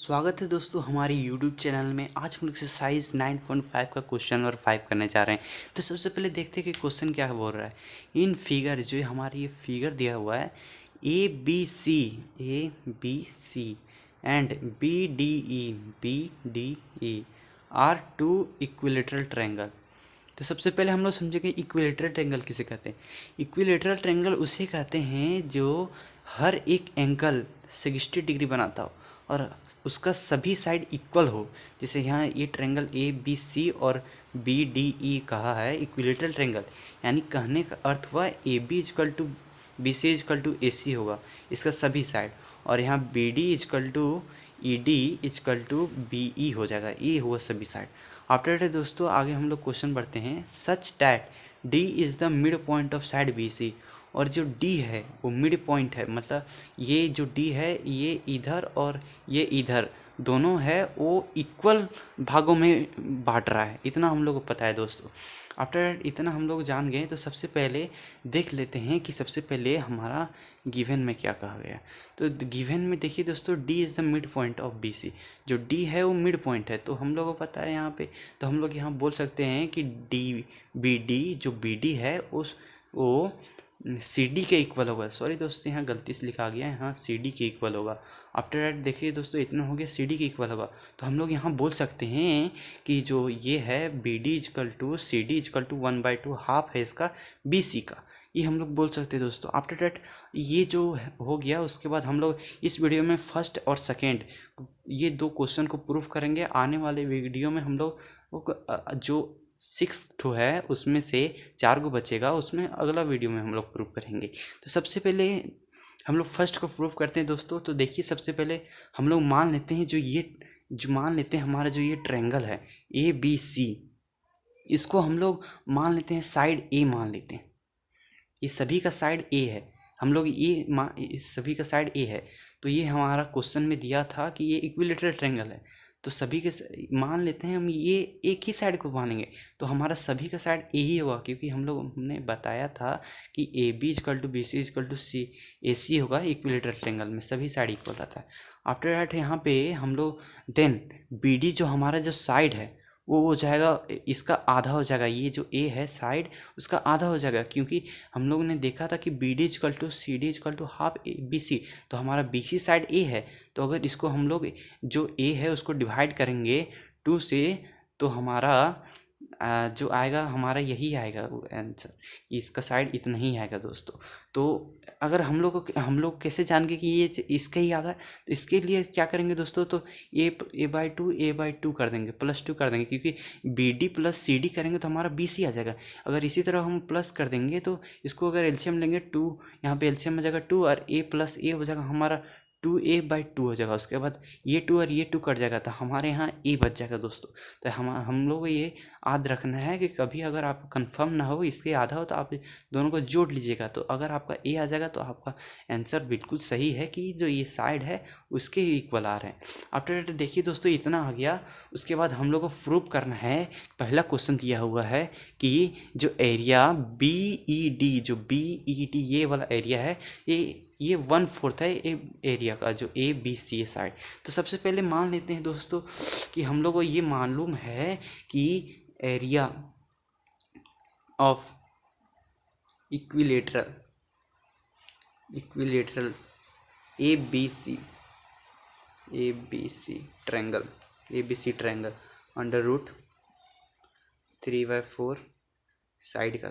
स्वागत है दोस्तों हमारे YouTube चैनल में। आज हम लोग एक्सरसाइज 9.5 का क्वेश्चन नंबर 5 करने जा रहे हैं। तो सबसे पहले देखते हैं कि क्वेश्चन क्या बोल रहा है। इन फिगर जो हमारी ये फिगर दिया हुआ है A B C and B D E are two equilateral triangle. तो सबसे पहले हम लोग समझेंगे इक्विलेटरल ट्रायंगल किसे कहते हैं। इक्विलेटरल ट्रायंगल उसे कहते हैं जो हर एक एंगल 60 डिग्री बनाता हो और उसका सभी साइड इक्वल हो। जैसे यहाँ ये ट्रायंगल ए बी सी और बी डी ई कहा है इक्विलेटरल ट्रायंगल, यानी कहने का अर्थ हुआ A B is equal to B C is equal to A C होगा इसका सभी साइड, और यहाँ B D is equal to E D is equal to B E हो जाएगा, ये हुआ सभी साइड। आफ्टर दैट दोस्तों आगे हम लोग क्वेश्चन बढ़ते हैं। Such that D is the mid point of side B C, और जो डी है वो मिड पॉइंट है, मतलब ये जो डी है ये इधर और ये इधर दोनों है वो इक्वल भागों में बांट रहा है। इतना हम लोग को पता है दोस्तों। आफ्टर इतना हम लोग जान गए तो सबसे पहले देख लेते हैं कि सबसे पहले हमारा गिवन में क्या कहा गया। तो गिवन में देखिए दोस्तों D is the mid point of B C, जो डी है वो मिड पॉइंट है, तो हम लोग को पता है यहाँ पे। तो हम लोग यहाँ बोल सकते हैं कि डी बी डी जो बी डी है उस वो सी डी के इक्वल होगा। सॉरी दोस्तों यहाँ गलती से लिखा गया है, यहाँ सी डी के इक्वल होगा। आफ्टर दैट देखिए दोस्तों इतना हो गया सी डी के इक्वल होगा, तो हम लोग यहाँ बोल सकते हैं कि जो ये है B D is equal to C D is equal to 1/2 half है इसका बी सी का, ये हम लोग बोल सकते हैं दोस्तों। आफ्टर दैट ये जो हो गया उसके बाद हम लोग इस वीडियो में फर्स्ट और सेकेंड ये दो क्वेश्चन को प्रूफ करेंगे। आने वाले वीडियो में हम लोग जो 6 है उसमें से 4 को बचेगा, उसमें अगला वीडियो में हम लोग प्रूफ करेंगे। तो सबसे पहले हम लोग फर्स्ट को प्रूफ करते हैं दोस्तों। तो देखिए सबसे पहले हम लोग मान लेते हैं जो मान लेते हैं हमारा जो ये ट्रायंगल है ए बी सी, इसको हम लोग मान लेते हैं साइड ए मान लेते हैं। ये सभी का साइड ए है, हम लोग ये सभी का साइड ए है। तो ये हमारा क्वेश्चन में दिया था कि ये इक्विलेटरल ट्रायंगल है, तो सभी के मान लेते हैं हम ये एक ही साइड को मानेंगे, तो हमारा सभी का साइड ए ही होगा, क्योंकि हमने बताया था कि A B is equal to B C is equal to C A C होगा इक्विलेटरल ट्रायंगल में, सभी साइड इक्वल रहता है। आफ्टर दैट यहाँ पे हम लोग देन बी डी जो हमारा जो साइड है वो हो जाएगा, इसका आधा हो जाएगा, ये जो ए है साइड उसका आधा हो जाएगा, क्योंकि हम लोग ने देखा था कि B D is equal to C D is equal to half A B C, तो हमारा बी सी साइड ए है। तो अगर इसको हम लोग जो ए है उसको डिवाइड करेंगे 2 से, तो हमारा जो आएगा हमारा यही आएगा आंसर, इसका साइड इतना ही आएगा दोस्तों। तो अगर हम लोग कैसे जानेंगे कि ये इसका ही आधा है, तो इसके लिए क्या करेंगे दोस्तों, तो ए बाई टू कर देंगे, +2 कर देंगे, क्योंकि B D plus C D करेंगे तो हमारा बी सी आ जाएगा। अगर इसी तरह हम प्लस कर देंगे तो इसको अगर एलसीएम लेंगे 2, यहाँ पे एलसीएम हो जाएगा 2 और ए प्लस ए हो जाएगा हमारा 2a/2 हो जाएगा। उसके बाद ये 2 और ये 2 कट जाएगा, तो हमारे यहाँ ए बच जाएगा दोस्तों। तो हम लोग को ये याद रखना है कि कभी अगर आप कंफर्म ना हो इसके आधा हो तो आप दोनों को जोड़ लीजिएगा, तो अगर आपका ए आ जाएगा तो आपका आंसर बिल्कुल सही है कि जो ये साइड है उसके इक्वल आ रहे हैं। आफ्टर दैट देखिए दोस्तों इतना आ गया। उसके बाद हम लोग को प्रूव करना है, पहला क्वेश्चन दिया हुआ है कि जो एरिया बी ई डी, जो बी ई डी ये वाला एरिया है, ये 1/4 है एरिया का जो ए बी सी साइड। तो सबसे पहले मान लेते हैं दोस्तों कि हम लोग को ये मालूम है कि area of equilateral A B C triangle √3/4 side का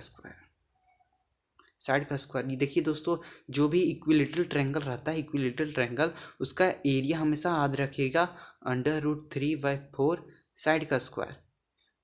स्क्वायर। ये देखिए दोस्तों जो भी इक्विलेटरल ट्रायंगल रहता है, इक्विलेटरल ट्रायंगल उसका एरिया हमेशा याद रखिएगा √3/4 साइड का स्क्वायर।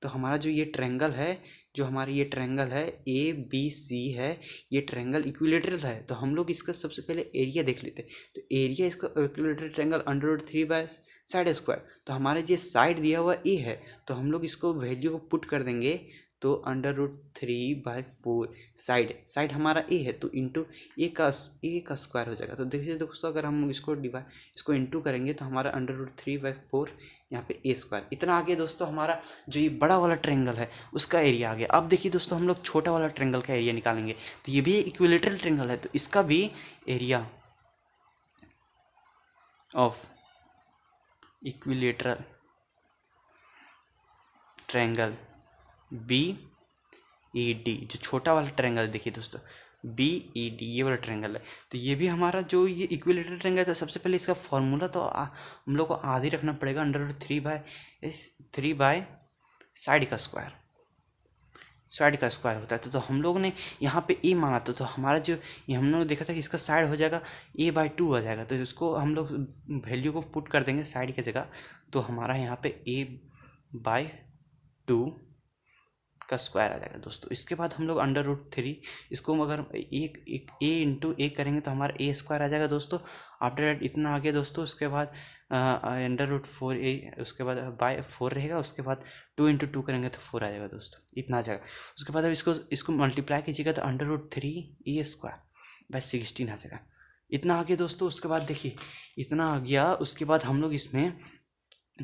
तो हमारा जो ये ट्रायंगल है, जो हमारा ये ट्रायंगल है ए बी सी है, ये ट्रायंगल इक्विलेटरल है, तो हम लोग इसका सबसे पहले एरिया देख लेते हैं। तो एरिया इसका इक्विलेटरल ट्रायंगल √3 साइड स्क्वायर, तो हमारा ये साइड दिया हुआ ए है, तो हम लोग इसको वैल्यू को पुट कर देंगे, तो √3/4 साइड हमारा ए है, तो इंटू ए का स्क्वायर हो जाएगा। तो देखिए दोस्तों अगर हम इसको इंटू करेंगे तो हमारा √3/4 यहाँ पे ए स्क्वायर इतना आ गया दोस्तों। हमारा जो ये बड़ा वाला ट्रायंगल है उसका एरिया आ गया। अब देखिए दोस्तों हम लोग छोटा वाला ट्रायंगल का एरिया निकालेंगे। तो ये भी इक्विलेटरल ट्रायंगल है, तो इसका भी area of equilateral triangle B E D, जो छोटा वाला ट्रायंगल देखिए दोस्तों, बी ई डी ये वाला ट्रायंगल है। तो ये भी हमारा जो ये इक्विलेटरल ट्रायंगल है, तो सबसे पहले इसका फॉर्मूला तो हम लोग को आधी रखना पड़ेगा, √3 बाय साइड का स्क्वायर होता है। तो हम लोग ने यहाँ पे ए माना तो हमारा जो ये हम लोग ने देखा था कि इसका साइड हो जाएगा a/2 आ जाएगा। तो इसको हम लोग वैल्यू को पुट कर देंगे साइड की जगह, तो हमारा यहाँ पे a/2 का स्क्वायर आ जाएगा दोस्तों। इसके बाद हम लोग √3 इसको अगर एक a इंटू ए करेंगे तो हमारा a² आ जाएगा दोस्तों। आफ्टर दैट इतना आ गया दोस्तों। उसके बाद √4a, उसके बाद बाय 4 रहेगा। उसके बाद 2 × 2 करेंगे तो 4 आ जाएगा दोस्तों, इतना आ जाएगा। उसके बाद अब इसको मल्टीप्लाई कीजिएगा तो √3a² बाय 16 आ जाएगा, इतना आ गया दोस्तों। उसके बाद देखिए इतना आ गया। उसके बाद हम लोग इसमें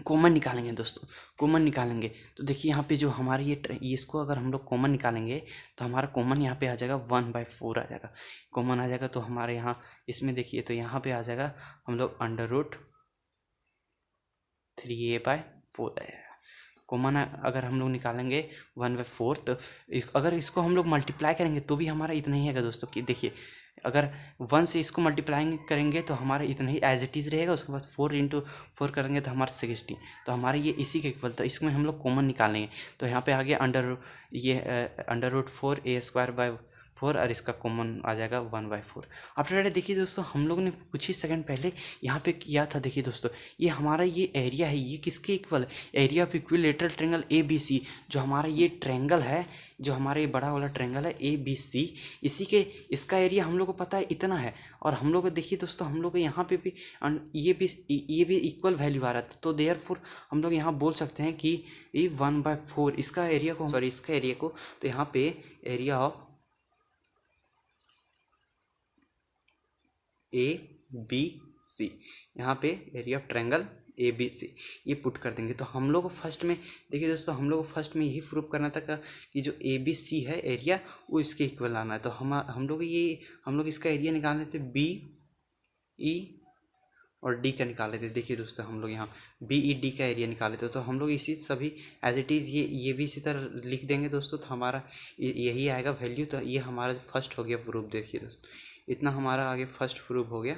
कॉमन निकालेंगे दोस्तों, कॉमन निकालेंगे तो देखिए यहाँ पे जो हमारी ये इसको अगर हम लोग कॉमन निकालेंगे तो हमारा कॉमन यहाँ पे आ जाएगा 1/4 आ जाएगा, कॉमन आ जाएगा। तो हमारे यहाँ इसमें देखिए तो यहाँ पे आ जाएगा हम लोग √3a/4 आ जाएगा। कॉमन अगर हम लोग निकालेंगे 1/4, तो अगर इसको हम लोग मल्टीप्लाई करेंगे तो भी हमारा इतना ही आएगा दोस्तों। कि देखिए अगर 1 से इसको मल्टीप्लाई करेंगे तो हमारा इतना ही एज इट इज़ रहेगा। उसके बाद 4 × 4 करेंगे तो हमारा 60, तो हमारे ये इसी के इक्वल। तो इसमें हम लोग कॉमन निकालेंगे तो यहाँ पे आ गया √4a² / 4 और इसका कॉमन आ जाएगा 1/4। आफ्टर दैट देखिए दोस्तों हम लोग ने कुछ ही सेकंड पहले यहाँ पे किया था। देखिए दोस्तों ये हमारा ये एरिया है, ये किसके इक्वल है? Area of equilateral triangle ABC, जो हमारा ये ट्रायंगल है, जो हमारा ये बड़ा वाला ट्रायंगल है ABC, इसी के इसका एरिया हम लोग को पता है इतना है। और हम लोग को देखिए दोस्तों हम लोग को यहाँ पे भी ये भी इक्वल वैल्यू आ रहा था। तो देयरफॉर हम लोग यहाँ बोल सकते हैं कि ये 1/4 इसका एरिया को तो यहाँ पे एरिया ऑफ ABC, यहाँ पे एरिया ऑफ ट्रायंगल ABC ये पुट कर देंगे। तो हम लोग को फर्स्ट में देखिए दोस्तों हम लोग को फर्स्ट में यही प्रूव करना था कि जो ABC है एरिया वो इसके इक्वल आना है। तो हम लोग इसका एरिया निकालने थे BE और D का निकाले थे। देखिए दोस्तों हम लोग यहाँ BED का एरिया निकाले थे। तो हम लोग इसी सभी एज इट इज़ ये भी इसी तरह लिख देंगे दोस्तों। तो हमारा यही आएगा वैल्यू। तो ये हमारा फर्स्ट हो गया प्रूफ। देखिए दोस्तों इतना हमारा आगे फर्स्ट प्रूफ हो गया।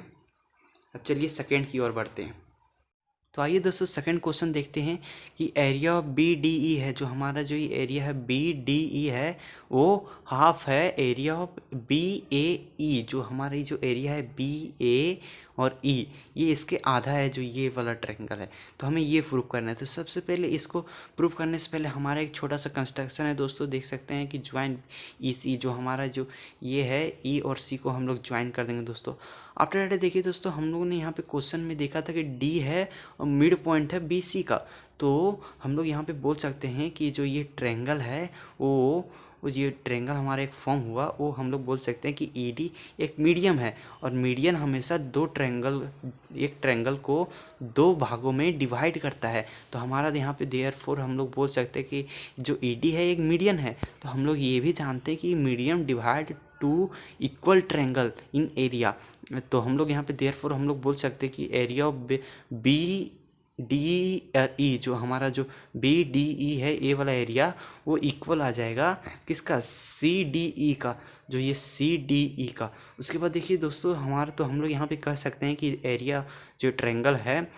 अब चलिए सेकेंड की ओर बढ़ते हैं। तो आइए दोस्तों सेकंड क्वेश्चन देखते हैं कि एरिया ऑफ BDE है, जो हमारा जो ये एरिया है BDE है वो हाफ है एरिया ऑफ BAE, जो हमारी जो एरिया है BA और E ये इसके आधा है, जो ये वाला ट्रायंगल है। तो हमें ये प्रूव करना है। तो सबसे पहले इसको प्रूव करने से पहले हमारा एक छोटा सा कंस्ट्रक्शन है दोस्तों। देख सकते हैं कि ज्वाइन EC, जो हमारा जो ये है E और C को हम लोग ज्वाइन कर देंगे दोस्तों। आफ्टर दैट देखिए दोस्तों हम लोगों ने यहाँ पे क्वेश्चन में देखा था कि D है और मिड पॉइंट है BC का। तो हम लोग यहाँ पे बोल सकते हैं कि जो ये ट्रायंगल है वो ये ट्रायंगल हमारा एक फॉर्म हुआ, वो हम लोग बोल सकते हैं कि ED एक मीडियम है। और मीडियन हमेशा एक ट्रायंगल को 2 भागों में डिवाइड करता है। तो हमारा यहाँ पे देयरफॉर हम लोग बोल सकते हैं कि जो ED है एक मीडियन है। तो हम लोग ये भी जानते हैं कि medium divide 2 equal triangle in area. तो हम लोग यहाँ पे देयरफॉर हम लोग बोल सकते हैं कि एरिया ऑफ BDE, जो हमारा जो BDE है ए वाला एरिया वो इक्वल आ जाएगा किसका? CDE का, जो ये CDE का। उसके बाद देखिए दोस्तों हमारा तो हम लोग यहाँ पे कह सकते हैं कि एरिया जो ट्रायंगल है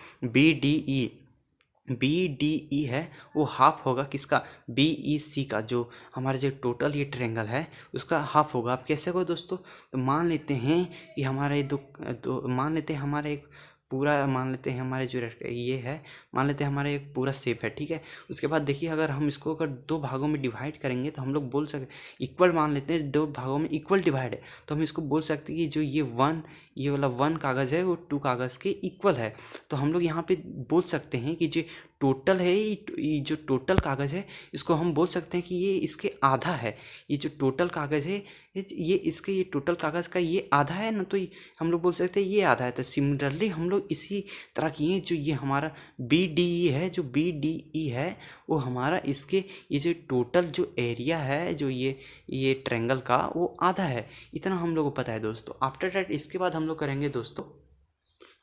BDE है वो हाफ होगा किसका? BEC का, जो हमारा जो टोटल ये ट्रायंगल है उसका हाफ होगा। आप कैसे हो दोस्तों? तो मान लेते हैं कि हमारे मान लेते हैं हमारे एक पूरा मान लेते हैं हमारे जो ये है मान लेते हैं हमारे एक पूरा शेप है, ठीक है। उसके बाद देखिए अगर हम इसको अगर 2 भागों में डिवाइड करेंगे तो हम लोग बोल सकते इक्वल मान लेते हैं 2 भागों में इक्वल डिवाइड है। तो हम इसको बोल सकते हैं कि जो ये वाला 1 कागज़ है वो 2 कागज़ के इक्वल है। तो हम लोग यहाँ पे बोल सकते हैं कि जो टोटल है ये जो टोटल कागज़ है इसको हम बोल सकते हैं कि ये इसके आधा है। ये जो टोटल कागज़ है ये टोटल कागज़ का ये आधा है ना, तो हम लोग बोल सकते हैं ये आधा है। तो सिमिलरली हम लोग इसी तरह किए, जो ये हमारा BDE है, जो BDE है वो हमारा इसके ये जो टोटल जो एरिया है जो ये ट्रायंगल का वो आधा है। इतना हम लोग को पता है दोस्तों। आफ्टर दैट इसके बाद हम लोग करेंगे दोस्तों,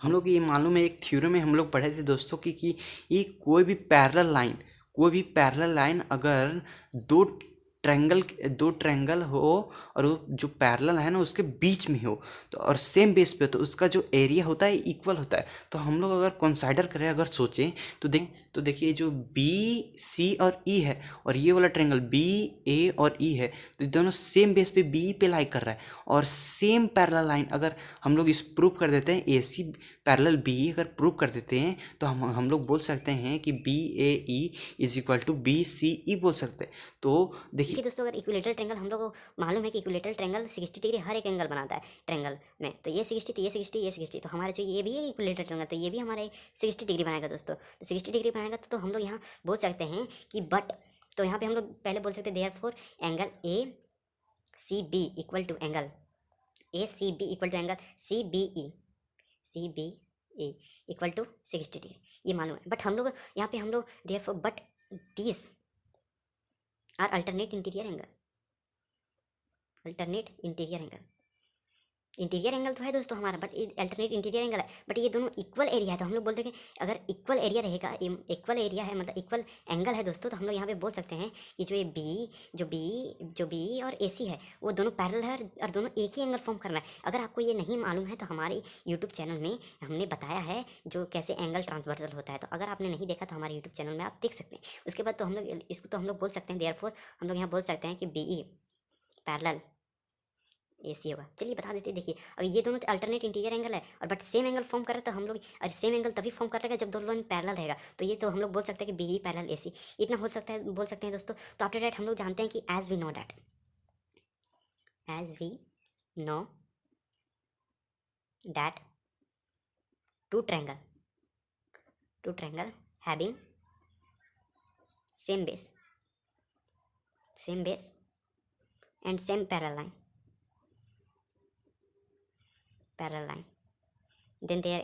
हम लोग ये मालूम है, एक थ्योरम में हम लोग पढ़े थे दोस्तों कि ये कोई भी पैरेलल लाइन अगर दो ट्रायंगल हो और वो जो पैरेलल है ना उसके बीच में हो तो और सेम बेस पे तो उसका जो एरिया होता है इक्वल होता है। तो हम लोग अगर कंसाइडर करें, अगर सोचें तो देखिए जो बी सी और ई है और ये वाला ट्रायंगल बी ए और ई है तो दोनों सेम बेस पे बी पे लाई कर रहा है और सेम पैरेलल लाइन अगर हम लोग इस प्रूव कर देते हैं, ए सी पैरेलल बी अगर प्रूव कर देते हैं तो हम लोग बोल सकते हैं कि B A E is equal to B C E बोल सकते हैं। तो देखिए दोस्तों, अगर इक्विलेटरल ट्रायंगल हम लोग को मालूम है कि इक्विलेटरल ट्रायंगल 60 डिग्री हर एक एंगल बनाता है ट्रायंगल में, तो ये 60 तो ये 60 ये 60, तो हमारे जो ये भी है इक्विलेटरल ट्रायंगल, तो ये भी हमारे 60 डिग्री बनाएगा दोस्तों। तो 60 डिग्री बनाएगा तो हम लोग यहाँ बोल सकते हैं कि बट, तो यहाँ पे हम लोग पहले बोल सकते हैं therefore angle A C B equal to angle A C B equal to angle C B E equal to 60 degree, ये मालूम है। बट हम लोग यहाँ पे हम लोग therefore but this are alternate interior angle. Interior angle तो है दोस्तों हमारा, बट अल्टरनेट इंटीरियर एंगल है, बट ये दोनों इक्वल एरिया है। तो हम लोग बोलते हैं कि अगर इक्वल एरिया रहेगा, इक्वल एरिया है मतलब इक्वल एंगल है दोस्तों, तो हम लोग यहाँ पे बोल सकते हैं कि जो ये जो बी और ए सी है वो दोनों पैरेलल है और दोनों एक ही एंगल फॉर्म करना है। अगर आपको ये नहीं मालूम है तो हमारे यूट्यूब चैनल में हमने बताया है जो कैसे एंगल ट्रांसवर्सल होता है, तो अगर आपने नहीं देखा तो हमारे यूट्यूब चैनल में आप देख सकते हैं। उसके बाद तो हम लोग इसको तो हम लोग बोल सकते हैं देयरफॉर हम लोग यहाँ बोल सकते हैं कि बी ई पैरेलल ए सी होगा। चलिए बता देते हैं, देखिए अगर ये दोनों अल्टरनेट इंटीरियर एंगल है और बट सेम एंगल फॉर्म कर रहे हैं, तो हम लोग और सेम एंगल तभी फॉर्म कर रहेगा जब दोनों पैरेलल रहेगा। तो ये तो हम लोग बोल सकते हैं कि बी ई पैरेलल ए सी, इतना बोल सकते हैं दोस्तों। तो आफ्टर दैट हम लोग जानते हैं कि as we know that two triangle having same base and same parallel line then their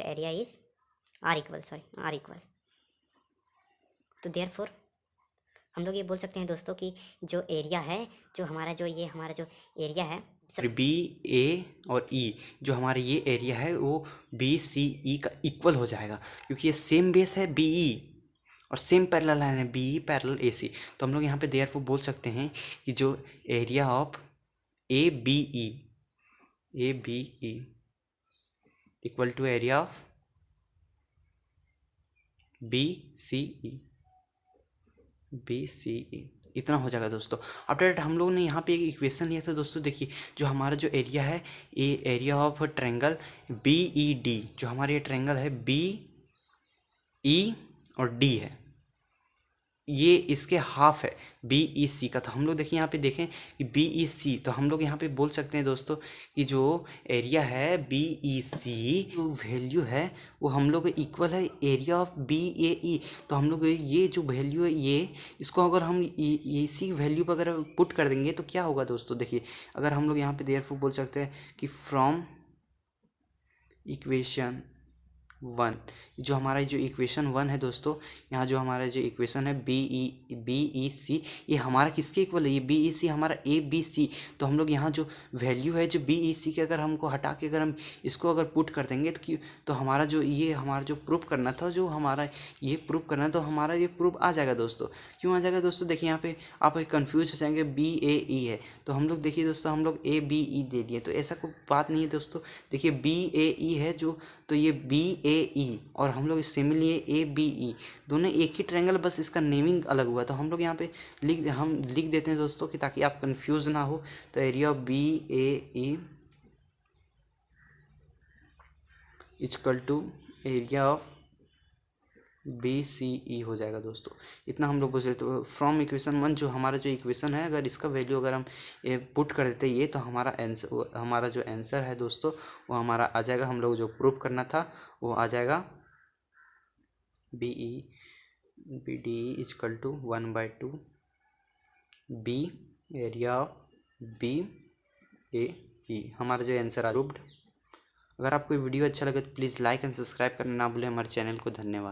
area is r equal तो therefore हम लोग ये बोल सकते हैं दोस्तों कि जो एरिया है, जो हमारा जो एरिया है बी ए और ई, जो हमारा ये एरिया है वो बी सी ई का इक्वल हो जाएगा क्योंकि ये सेम बेस है बी ई और सेम पैरेलल लाइन है बी ई पैरेलल ए सी। तो हम लोग यहाँ पे देयरफॉर बोल सकते हैं कि जो area of A B E equal to area of B C E, इतना हो जाएगा दोस्तों। आफ्टर दैट हम लोग ने यहाँ पे एक इक्वेशन लिया था दोस्तों। देखिए जो हमारा जो एरिया है area of triangle B E D, जो हमारा ये ट्रायंगल है बी ई और डी है, ये इसके हाफ है बी ई सी का। तो हम लोग देखिए यहाँ पे देखें कि बी ई सी, तो हम लोग यहाँ पे बोल सकते हैं दोस्तों कि जो एरिया है बी ई सी जो वैल्यू है वो हम लोग इक्वल है एरिया ऑफ बी ए ई। तो हम लोग ये जो वैल्यू है ये इसको अगर हम इसी वैल्यू पर अगर पुट कर देंगे तो क्या होगा दोस्तों। देखिए अगर हम लोग यहाँ पे देयरफॉर बोल सकते हैं कि फ्रॉम इक्वेशन 1, जो हमारा जो इक्वेशन 1 है दोस्तों, यहाँ जो हमारा जो इक्वेशन है बी ई सी, ये हमारा किसके इक्वल है, ये बी ई सी हमारा ए बी सी। तो हम लोग यहाँ जो वैल्यू है जो बी ई सी के अगर हमको हटा के अगर हम इसको अगर पुट कर देंगे तो हमारा जो ये हमारा जो प्रूफ करना था, जो हमारा ये प्रूफ करना तो हमारा ये प्रूफ आ जाएगा दोस्तों। क्यों आ जाएगा दोस्तों, देखिए यहाँ पे आप कन्फ्यूज हो जाएंगे, बी ए ई है तो हम लोग देखिए दोस्तों हम लोग ए बी ई दे दिए, तो ऐसा कोई बात नहीं है दोस्तों। देखिए बी ए ई है जो, तो ये बी ए ई और हम लोग सिमिलरली ए बी ई दोनों एक ही ट्रायंगल, बस इसका नेमिंग अलग हुआ। तो हम लोग यहाँ पे लिख देते हैं दोस्तों कि ताकि आप कंफ्यूज ना हो। तो area of B A E equal to area of B C E हो जाएगा दोस्तों। इतना हम लोग बोल सकते। तो फ्रॉम इक्वेशन 1 जो हमारा जो इक्वेशन है अगर इसका वैल्यू अगर हम पुट कर देते ये, तो हमारा जो आंसर है दोस्तों वो हमारा आ जाएगा। हम लोग जो प्रूफ करना था वो आ जाएगा B D equal to 1/2 B area of B A E, हमारा जो आंसर प्रूव्ड। अगर आपको वीडियो अच्छा लगे तो प्लीज़ लाइक एंड सब्सक्राइब करना ना भूलें हमारे चैनल को। धन्यवाद।